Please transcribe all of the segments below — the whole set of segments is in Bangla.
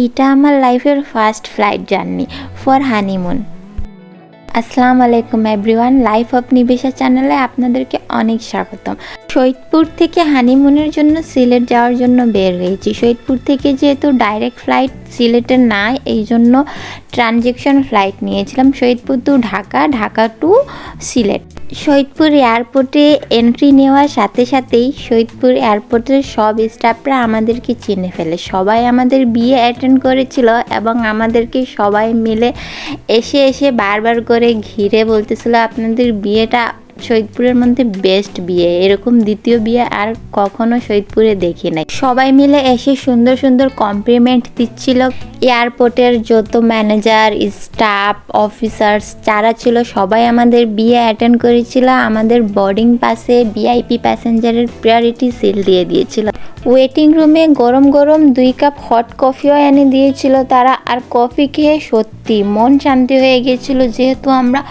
এটা আমার লাইফের first flight journey for honeymoon. আসসালামু আলাইকুম এভরিওয়ান, লাইফ অফ নিবেশা চ্যানেলে আপনাদেরকে অনেক স্বাগতম। সৈয়দপুর থেকে হানিমুনের জন্য সিলেট যাওয়ার জন্য বের হয়েছি। সৈয়দপুর থেকে যেহেতু ডাইরেক্ট ফ্লাইট সিলেটের না, এই জন্য ট্রানজেকশন ফ্লাইট নিয়েছিলাম সৈয়দপুর টু ঢাকা, ঢাকা টু সিলেট। সৈয়দপুর এয়ারপোর্টে এন্ট্রি নেওয়ার সাথে সাথেই সৈয়দপুর এয়ারপোর্টের সব স্টাফরা আমাদেরকে চিনে ফেলে। সবাই আমাদের বিয়ে অ্যাটেন্ড করেছিল এবং আমাদেরকে সবাই মিলে এসে এসে বারবার করে ঘিরে বলতেছিল আপনাদের বিয়েটা সৈয়দপুরের মধ্যে বেস্ট বিয়ে, এরকম দ্বিতীয় বিয়ে আর কখনো সৈয়দপুরে দেখি নাই। সবাই মিলে এসে সুন্দর সুন্দর কমপ্লিমেন্ট দিচ্ছিল। এয়ারপোর্টের যত ম্যানেজার, স্টাফ, অফিসার্স যারা ছিল সবাই আমাদের বিয়ে অ্যাটেন্ড করেছিল। আমাদের বোর্ডিং পাসে ভিআইপি প্যাসেঞ্জারের প্রায়োরিটি সিল দিয়ে দিয়েছিল। ওয়েটিং রুমে গরম গরম 2 কাপ হট কফিও এনে দিয়েছিল তারা। আর কফি খেয়ে সত্যি মন শান্তি হয়ে গিয়েছিল, যেহেতু আমরা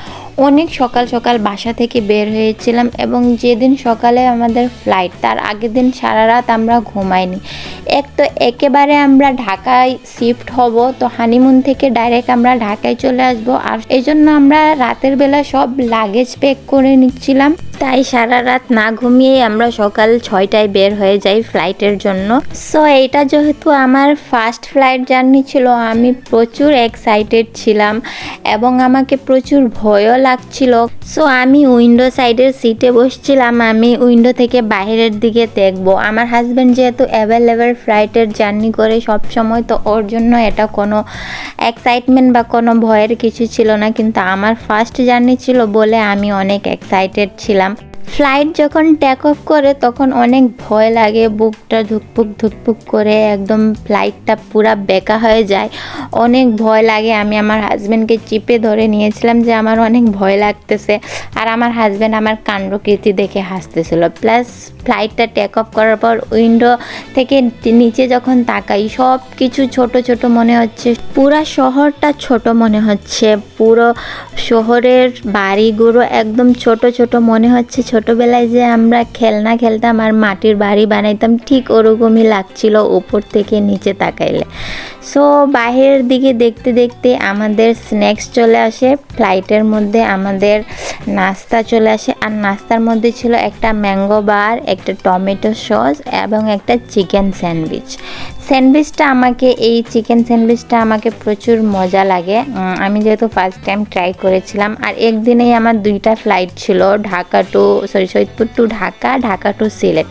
অনেক সকাল সকাল বাসা থেকে বের হয়েছিলাম এবং যেদিন সকালে আমাদের ফ্লাইট, তার আগের দিন সারা রাত আমরা ঘুমাইনি। একেবারে আমরা ঢাকায় শিফট হব, তো হানিমুন থেকে ডাইরেক্ট আমরা ঢাকায় চলে আসব। আর এই জন্য আমরা রাতের বেলা সব লাগেজ প্যাক করে নিচ্ছিলাম, তাই সারা রাত না ঘুমিয়েই আমরা সকাল 6টায় বের হয়ে যাই ফ্লাইটের জন্য। সো এইটা যেহেতু আমার ফার্স্ট ফ্লাইট জার্নি ছিল, আমি প্রচুর এক্সাইটেড ছিলাম এবং আমাকে প্রচুর ভয়ও লাগছিল। সো আমি উইন্ডো সাইডের সিটে বসছিলাম, আমি উইন্ডো থেকে বাইরের দিকে দেখব। আমার হাজব্যান্ড যেহেতু অ্যাভেলেবেল ফ্লাইটের জার্নি করে সব সময়, তো ওর জন্য এটা কোনো এক্সাইটমেন্ট বা কোনো ভয়ের কিছু ছিল না, কিন্তু আমার ফার্স্ট জার্নি ছিল বলে আমি অনেক এক্সাইটেড ছিলাম। ফ্লাইট যখন টেক অফ করে তখন অনেক ভয় লাগে, বুকটা ধুকপুক করে একদম ফ্লাইটটা পুরা বেঁকা হয়ে যায়, অনেক ভয় লাগে। আমি আমার হাজব্যান্ডকে চিপে ধরে নিয়েছিলাম যে আমার অনেক ভয় লাগতেছে, আর আমার হাজব্যান্ড আমার কাণ্ডকীর্তি দেখে হাসতেছিল। প্লাস ফ্লাইটটা টেক অফ করার পর উইন্ডো থেকে নিচে যখন তাকাই সব কিছু ছোট ছোট মনে হচ্ছে, পুরা শহরটা ছোট মনে হচ্ছে, পুরো শহরের বাড়িগুলো একদম ছোট ছোট মনে হচ্ছে। ছোটবেলায় যে আমরা খেলনা খেলতাম আর মাটির বাড়ি বানাইতাম, ঠিক ওরকমই লাগছিল উপর থেকে নিচে তাকাইলে। সো বাইরের দিকে দেখতে দেখতে আমাদের স্ন্যাক্স চলে আসে, ফ্লাইটের মধ্যে আমাদের নাস্তা চলে আসে। আর নাস্তার মধ্যে ছিল একটা ম্যাঙ্গো বার, একটা টমেটো সস এবং একটা চিকেন স্যান্ডউইচ। এই চিকেন স্যান্ডউইচটা আমাকে প্রচুর মজা লাগে। আমি যেহেতু ফার্স্ট টাইম ট্রাই করেছিলাম, আর একদিনেই আমার 2টা ফ্লাইট ছিল, সৈয়দপুর টু ঢাকা, ঢাকা টু সিলেট।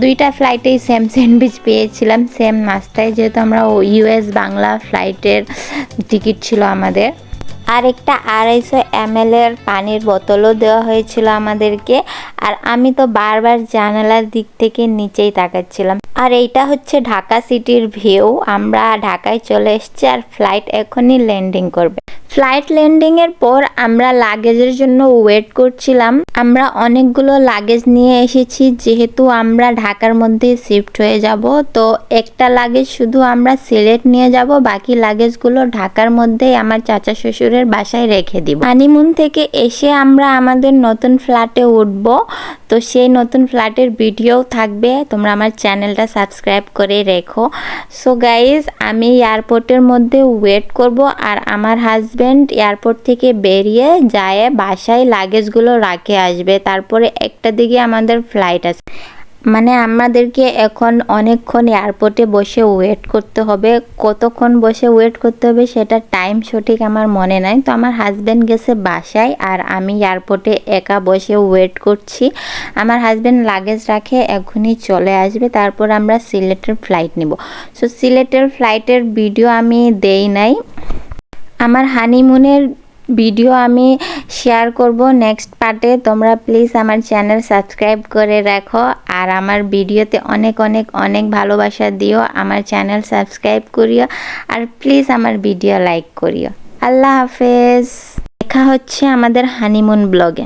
2টা ফ্লাইটেই সেম স্যান্ডউইচ পেয়েছিলাম, সেম নাস্তায়, যেহেতু আমরা ইউএস বাংলা ফ্লাইটের টিকিট ছিল আমাদের। আর একটা 250 ml এর পানির বোতলও দেওয়া হয়েছিল আমাদেরকে। আর আমি তো বারবার জানালার দিক থেকে নিচেই তাকাচ্ছিলাম। আর এইটা হচ্ছে ঢাকা সিটির ভিউ। আমরা ঢাকায় চলে এসেছি আর ফ্লাইট এখনই ল্যান্ডিং করবে। ফ্লাইট ল্যান্ডিংয়ের পর আমরা লাগেজের জন্য ওয়েট করছিলাম। আমরা অনেকগুলো লাগেজ নিয়ে এসেছি, যেহেতু আমরা ঢাকার মধ্যে শিফট হয়ে যাব, তো একটা লাগেজ শুধু আমরা সিলেট নিয়ে যাব, বাকি লাগেজগুলো ঢাকার মধ্যেই আমার চাচা শ্বশুরের বাসায় রেখে দিব। হানিমুন থেকে এসে আমরা আমাদের নতুন ফ্ল্যাটে উঠব, তো সেই নতুন ফ্ল্যাটের ভিডিও থাকবে, তোমরা আমার চ্যানেলটা সাবস্ক্রাইব করে রেখো। সো গাইজ, আমি এয়ারপোর্টের মধ্যে ওয়েট করব আর আমার হাজব্যান্ড এয়ারপোর্ট থেকে বেরিয়ে যায় বাসায় লাগেজগুলো রাখে আসবে। তারপরে 1টার দিকে আমাদের ফ্লাইট আছে, মানে আমাদেরকে এখন অনেকক্ষণ এয়ারপোর্টে বসে ওয়েট করতে হবে। কতক্ষণ বসে ওয়েট করতে হবে সেটা টাইম সঠিক আমার মনে নাই। তো আমার হাজব্যান্ড গেছে বাসায় আর আমি এয়ারপোর্টে একা বসে ওয়েট করছি। আমার হাজব্যান্ড লাগেজ রাখে এখনই চলে আসবে, তারপর আমরা সিলেটের ফ্লাইট নিব। সো সিলেটের ফ্লাইটের ভিডিও আমি দেই নাই। আমার হানিমুনের ভিডিও আমি শেয়ার করব নেক্সট পার্টে। তোমরা প্লিজ আমার চ্যানেল সাবস্ক্রাইব করে রাখো আর আমার ভিডিওতে অনেক অনেক অনেক ভালোবাসা দিও। আমার চ্যানেল সাবস্ক্রাইব করিও আর প্লিজ আমার ভিডিও লাইক করিও। আল্লাহ হাফেজ। দেখা হচ্ছে আমাদের হানিমুন ব্লগে।